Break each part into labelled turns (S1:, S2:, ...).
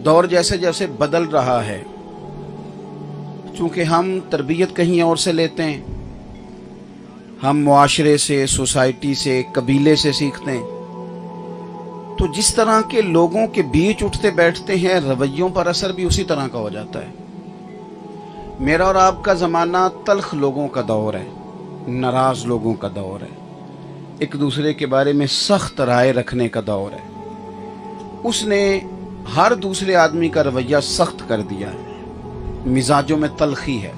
S1: دور جیسے جیسے بدل رہا ہے، چونکہ ہم تربیت کہیں اور سے لیتے ہیں، ہم معاشرے سے، سوسائٹی سے، قبیلے سے سیکھتے ہیں، تو جس طرح کے لوگوں کے بیچ اٹھتے بیٹھتے ہیں رویوں پر اثر بھی اسی طرح کا ہو جاتا ہے۔ میرا اور آپ کا زمانہ تلخ لوگوں کا دور ہے، ناراض لوگوں کا دور ہے، ایک دوسرے کے بارے میں سخت رائے رکھنے کا دور ہے۔ اس نے ہر دوسرے آدمی کا رویہ سخت کر دیا ہے، مزاجوں میں تلخی ہے۔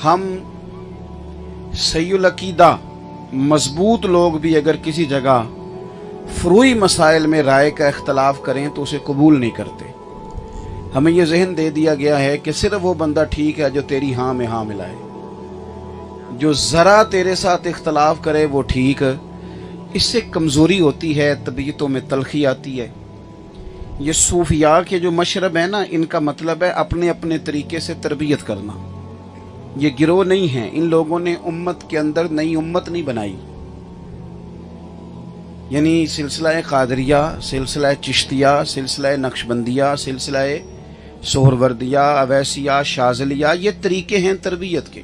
S1: ہم صحیح العقیدہ مضبوط لوگ بھی اگر کسی جگہ فروعی مسائل میں رائے کا اختلاف کریں تو اسے قبول نہیں کرتے۔ ہمیں یہ ذہن دے دیا گیا ہے کہ صرف وہ بندہ ٹھیک ہے جو تیری ہاں میں ہاں ملائے، جو ذرا تیرے ساتھ اختلاف کرے وہ ٹھیک۔ اس سے کمزوری ہوتی ہے، طبیعتوں میں تلخی آتی ہے۔ یہ صوفیاء کے جو مشرب ہیں نا، ان کا مطلب ہے اپنے اپنے طریقے سے تربیت کرنا۔ یہ گروہ نہیں ہیں، ان لوگوں نے امت کے اندر نئی امت نہیں بنائی، یعنی سلسلہ قادریہ، سلسلہ چشتیہ، سلسلہ نقشبندیہ، سلسلہ سہروردیہ، اویسیہ، شاذلیہ، یہ طریقے ہیں تربیت کے۔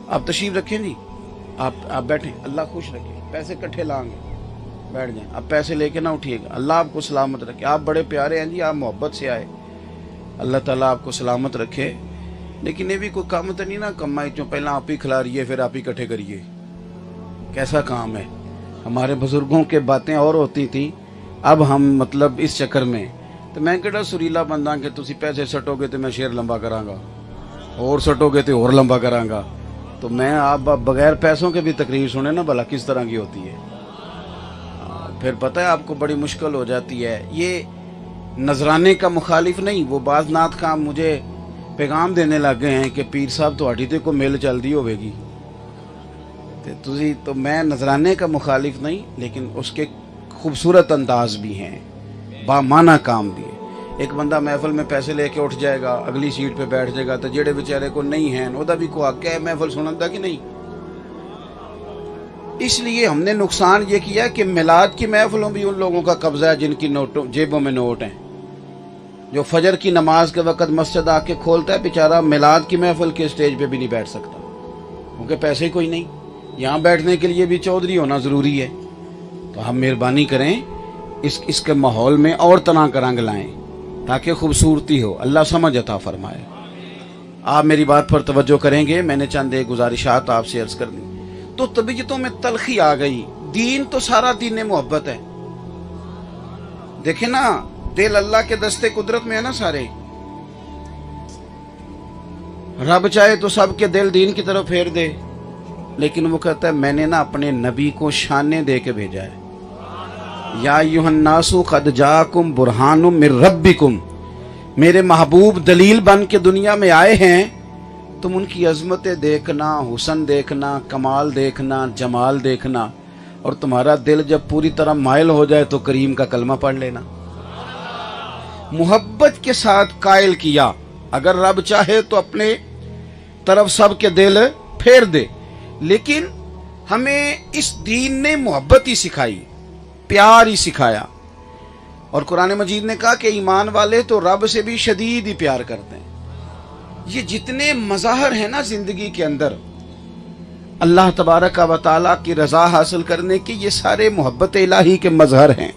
S1: آپ تشریف رکھیں جی، آپ بیٹھیں، اللہ خوش رکھے، پیسے کٹھے لائیں گے، بیٹھ جائیں، آپ پیسے لے کے نہ اٹھیے گا، اللہ آپ کو سلامت رکھے۔ آپ بڑے پیارے ہیں جی، آپ محبت سے آئے، اللہ تعالیٰ آپ کو سلامت رکھے۔ لیکن یہ بھی کوئی کام تو نہیں نا کمائی چوں پہلے آپ ہی کھلاریے پھر آپ ہی کٹھے کریے، کیسا کام ہے؟ ہمارے بزرگوں کے باتیں اور ہوتی تھیں، اب ہم مطلب اس چکر میں تو میں کہڑا سریلا بندہ کہ تسی پیسے سٹو گے تو میں شیر لمبا کراں گا، اور سٹو گے تو اور لمبا کراں گا۔ تو میں آپ بغیر پیسوں کے بھی تقریر سنیں نا بھلا کس طرح کی ہوتی ہے، پھر پتہ ہے آپ کو بڑی مشکل ہو جاتی ہے۔ یہ نذرانے کا مخالف نہیں، وہ بعض نعت خواہ مجھے پیغام دینے لگ گئے ہیں کہ پیر صاحب تہاڈی تے کوئی مل چلدی ہوے گی، تو میں نذرانے کا مخالف نہیں، لیکن اس کے خوبصورت انداز بھی ہیں، بامعنی کام بھی ہے۔ ایک بندہ محفل میں پیسے لے کے اٹھ جائے گا، اگلی سیٹ پہ بیٹھ جائے گا، تو جڑے بیچارے کو نہیں ہیں وہ بھی کو حق ہے محفل سنن دا کہ نہیں۔ اس لیے ہم نے نقصان یہ کیا کہ میلاد کی محفلوں بھی ان لوگوں کا قبضہ ہے جن کی جیبوں میں نوٹ ہیں۔ جو فجر کی نماز کے وقت مسجد آ کے کھولتا ہے بیچارہ میلاد کی محفل کے اسٹیج پہ بھی نہیں بیٹھ سکتا، کیونکہ پیسے کوئی نہیں۔ یہاں بیٹھنے کے لیے بھی چودھری ہونا ضروری ہے۔ تو ہم مہربانی کریں اس کے ماحول میں اور طرح کا رنگ لائیں تاکہ خوبصورتی ہو، اللہ سمجھ عطا فرمائے۔ آپ میری بات پر توجہ کریں گے، میں نے چند ایک گزارشات آپ سے عرض کر دی۔ تو طبیعتوں میں تلخی آ گئی، دین تو سارا دین محبت ہے۔ دیکھیں نا، دل اللہ کے دستے قدرت میں ہے نا سارے، رب چاہے تو سب کے دل دین کی طرف پھیر دے، لیکن وہ کہتا ہے میں نے نا اپنے نبی کو شانے دے کے بھیجا ہے۔ یا ایھا الناس قد جاءکم برہان من ربکم، میرے محبوب دلیل بن کے دنیا میں آئے ہیں، تم ان کی عظمتیں دیکھنا، حسن دیکھنا، کمال دیکھنا، جمال دیکھنا، اور تمہارا دل جب پوری طرح مائل ہو جائے تو کریم کا کلمہ پڑھ لینا۔ محبت کے ساتھ قائل کیا، اگر رب چاہے تو اپنے طرف سب کے دل پھیر دے، لیکن ہمیں اس دین نے محبت ہی سکھائی، پیار ہی سکھایا۔ اور قرآن مجید نے کہا کہ ایمان والے تو رب سے بھی شدید ہی پیار کرتے ہیں۔ یہ جتنے مظاہر ہیں نا زندگی کے اندر اللہ تبارک و تعالیٰ کی رضا حاصل کرنے کے، یہ سارے محبت الہی کے مظہر ہیں۔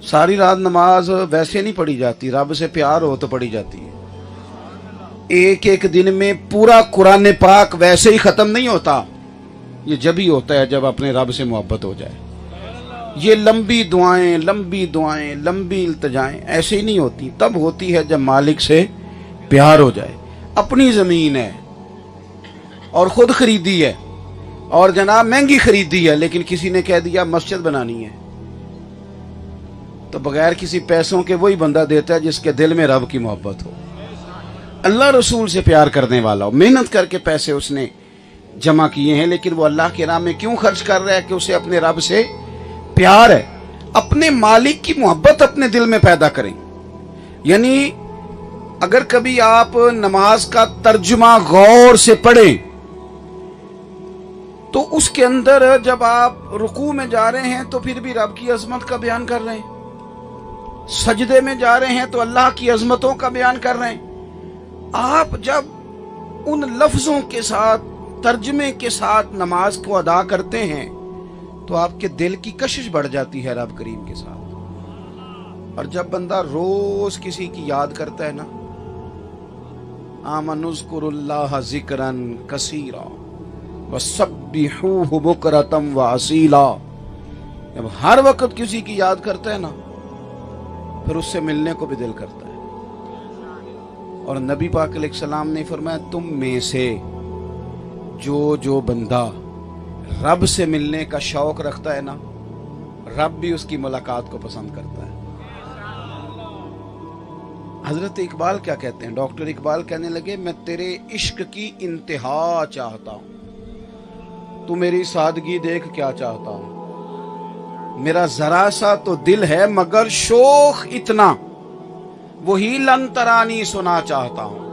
S1: ساری رات نماز ویسے نہیں پڑھی جاتی، رب سے پیار ہو تو پڑھی جاتی ہے۔ ایک ایک دن میں پورا قرآن پاک ویسے ہی ختم نہیں ہوتا، یہ جب ہی ہوتا ہے جب اپنے رب سے محبت ہو جائے۔ یہ لمبی دعائیں، لمبی التجائیں ایسے ہی نہیں ہوتی، تب ہوتی ہے جب مالک سے پیار ہو جائے۔ اپنی زمین ہے اور خود خریدی ہے، اور جناب مہنگی خریدی ہے، لیکن کسی نے کہہ دیا مسجد بنانی ہے، تو بغیر کسی پیسوں کے وہی بندہ دیتا ہے جس کے دل میں رب کی محبت ہو، اللہ رسول سے پیار کرنے والا ہو۔ محنت کر کے پیسے اس نے جمع کیے ہیں، لیکن وہ اللہ کے راہ میں کیوں خرچ کر رہا ہے؟ کہ اسے اپنے رب سے پیار ہے۔ اپنے مالک کی محبت اپنے دل میں پیدا کریں۔ یعنی اگر کبھی آپ نماز کا ترجمہ غور سے پڑھیں تو اس کے اندر جب آپ رکوع میں جا رہے ہیں تو پھر بھی رب کی عظمت کا بیان کر رہے ہیں، सजदे में जा रहे हैं तो अल्लाह की अजमतों का बयान कर रहे हैं। आप जब उन लफ्जों के साथ, तर्जमे के साथ नमाज को अदा करते हैं तो आपके दिल की कशिश बढ़ जाती है रब करीम के साथ। और जब बंदा रोज किसी की याद करता है ना, आमनुज़्कुरुल्लाह ज़िक्रन कसीरा वसब्बिहूहु बुकरतम व असीला, जब हर वक्त किसी की याद करता है ना, फिर उससे मिलने को भी दिल करता है। और नबी पाक अलैहिस्सलाम ने फरमाया, तुम में से जो बंदा रब से मिलने का शौक रखता है ना, रब भी उसकी मुलाकात को पसंद करता है। हजरत इकबाल क्या कहते हैं? डॉक्टर इकबाल कहने लगे, मैं तेरे इश्क की इंतहा चाहता हूं, तू मेरी सादगी देख क्या चाहता हूं। मेरा जरा सा तो दिल है मगर शोख इतना, वही लंतरानी सुना चाहता हूं।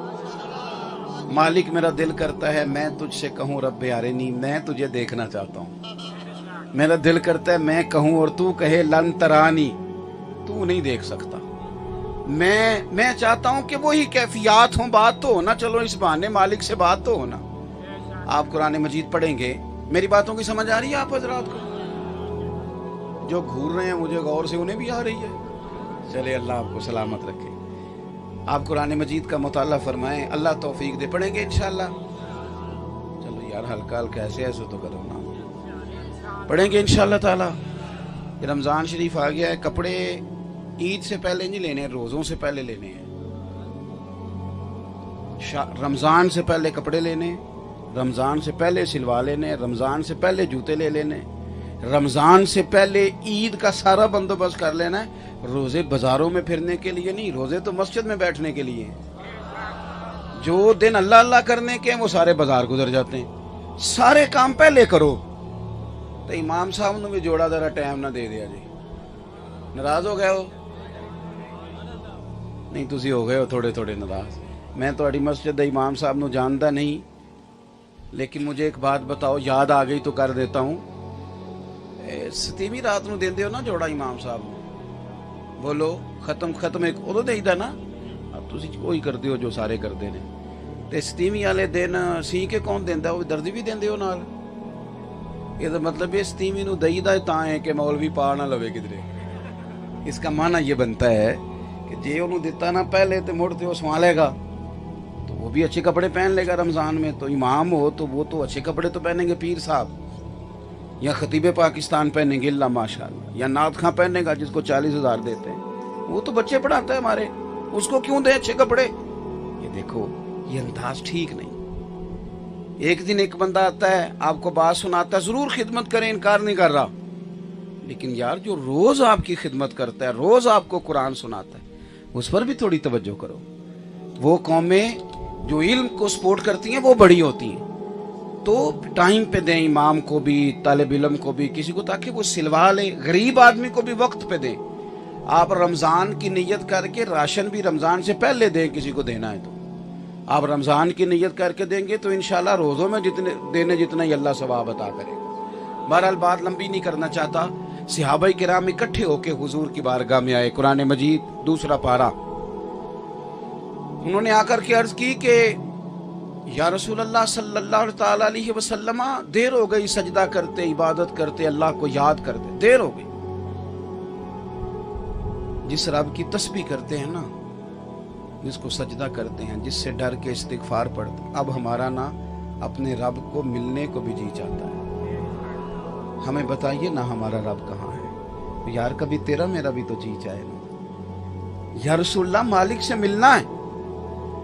S1: मालिक मेरा दिल करता है मैं तुझसे कहूं रब्बे आरिनी, मैं तुझे देखना चाहता हूं। मेरा दिल करता है मैं कहूं और तू कहे लंतरानी, तू नहीं देख सकता। मैं चाहता हूं कि वही कैफियत हो, बात तो होना, चलो इस बहाने मालिक से बात तो होना। आप कुरान मजीद पढ़ेंगे, मेरी बातों की समझ आ रही है आप हजरात को? जो घूर रहे हैं मुझे गौर से, उन्हें भी आ रही है? चले अल्लाह आपको सलामत रखे। आप कुरान मजीद का मुताला फरमाएं, अल्लाह तौफीक दे, पढ़ेंगे इंशाअल्लाह। चलो यार हल्का हल्का ऐसे तो करो ना, पढ़ेंगे इंशाअल्लाह ताला। रमज़ान शरीफ आ गया है, कपड़े ईद से पहले नहीं लेने, रोज़ों से पहले लेने हैं। रमज़ान से पहले कपड़े लेने, रमज़ान से पहले सिलवा लेने, रमज़ान से पहले जूते ले लेने, रमज़ान से पहले ईद का सारा बंदोबस्त कर लेना है। रोज़े बाज़ारों में फिरने के लिए नहीं, रोज़े तो मस्जिद में बैठने के लिए। जो दिन अल्लाह अल्लाह करने के वो सारे बाजार गुजर जाते हैं। सारे काम पहले करो। तो इमाम साहब ने भी जोड़ा जरा टाइम ना दे दिया जी, नाराज हो गए हो? नहीं, तुसी हो गए हो थोड़े थोड़े नाराज। मैं तो मस्जिद दे इमाम साहब नू जानता नहीं, लेकिन मुझे एक बात बताओ, याद आ गई तो कर देता हूँ। सतीवी रात नू देंदे हो ना जोड़ा इमाम साहब नू? बोलो खत्म एक उदों देईदा ना। अब तुसी कोई करते हो जो सारे करते ने। ते सतीवी वाले दिन सी के कौन देंदा? वो दर्जी भी देंदे हो नाल। ये मतलब ये सतीवी नू देईदा तां है कि मौलवी पा ना लवे किधरे। इसका माना ये बनता है कि जे उन्होंने दिता ना पहले तो मुड़ ते वो संभालेगा, तो वो भी अच्छे कपड़े पहन लेगा। रमज़ान में तो इमाम हो तो वो तो अच्छे कपड़े तो पहनेंगे, पीर साहब या खतीब पाकिस्तान पहनेंगे अल्लाह माशाअल्लाह, या नात खां पहनेगा जिसको 40,000 देते हैं, वो तो बच्चे पढ़ाता है हमारे, उसको क्यों दे अच्छे कपड़े? ये देखो ये अंदाज ठीक नहीं। एक दिन एक बंदा आता है आपको बात सुनाता है, जरूर खिदमत करें, इनकार नहीं कर रहा, लेकिन यार जो रोज आपकी खिदमत करता है, रोज आपको कुरान सुनाता है, उस पर भी थोड़ी तवज्जो करो। वो कौमें जो इल्म को सपोर्ट करती हैं वो बड़ी होती हैं, तो टाइम पे दें इमाम को भी, तालिब इल्म को भी, किसी को, ताकि वो सिलवा ले। गरीब आदमी को भी वक्त पे दें। आप रमज़ान की नियत करके राशन भी रमज़ान से पहले दें, किसी को देना है तो आप रमज़ान की नियत करके देंगे तो इंशाल्लाह रोज़ों में जितने देने जितना ही अल्लाह सवाब अता करेगा। बहरहाल बात लंबी नहीं करना चाहता। सहाबाए किराम इकट्ठे होके हुजूर की बारगाह में आए। कुरान मजीद दूसरा पारा, उन्होंने आकर के अर्ज की कि या रसूल अल्लाह सल्लल्लाहु तआला अलैहि वसल्लम, देर हो गई सजदा करते, इबादत करते, अल्लाह को याद करते, देर हो गई। जिस रब की तस्बीह करते हैं ना, जिसको सजदा करते हैं, जिससे डर के इस्तिगफार पढ़ते, अब हमारा ना अपने रब को मिलने को भी जी चाहता है। हमें बताइए ना हमारा रब कहाँ है? तो यार कभी तेरा मेरा भी तो जी चाहे ना। या रसूलल्लाह, मालिक से मिलना है,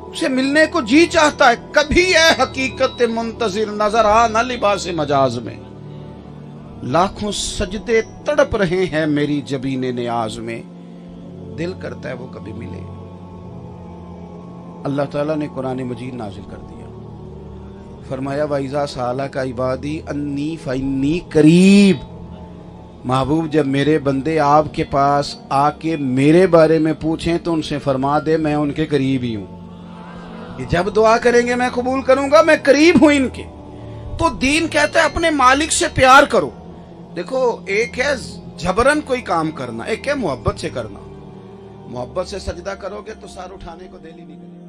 S1: उसे मिलने को जी चाहता है। कभी है हकीकत मुंतजिर नजर आ न लिबास मजाज में, लाखों सजदे तड़प रहे हैं मेरी जबीने नियाज में, दिल करता है वो कभी मिले। अल्लाह ताला ने कुरान मजीद नाजिल कर दिया, फरमाया वाइजा साला का इबादी अन्नी फइन्नी करीब। महबूब, जब मेरे बंदे आपके पास आके मेरे बारे में पूछें तो उनसे फरमा दे मैं उनके करीब ही हूं। जब दुआ करेंगे मैं कबूल करूंगा, मैं करीब हूं इनके। तो दीन कहता है अपने मालिक से प्यार करो। देखो, एक है जबरन कोई काम करना, एक है मोहब्बत से करना। मोहब्बत से सजदा करोगे तो सर उठाने को दिल ही नहीं करेगा।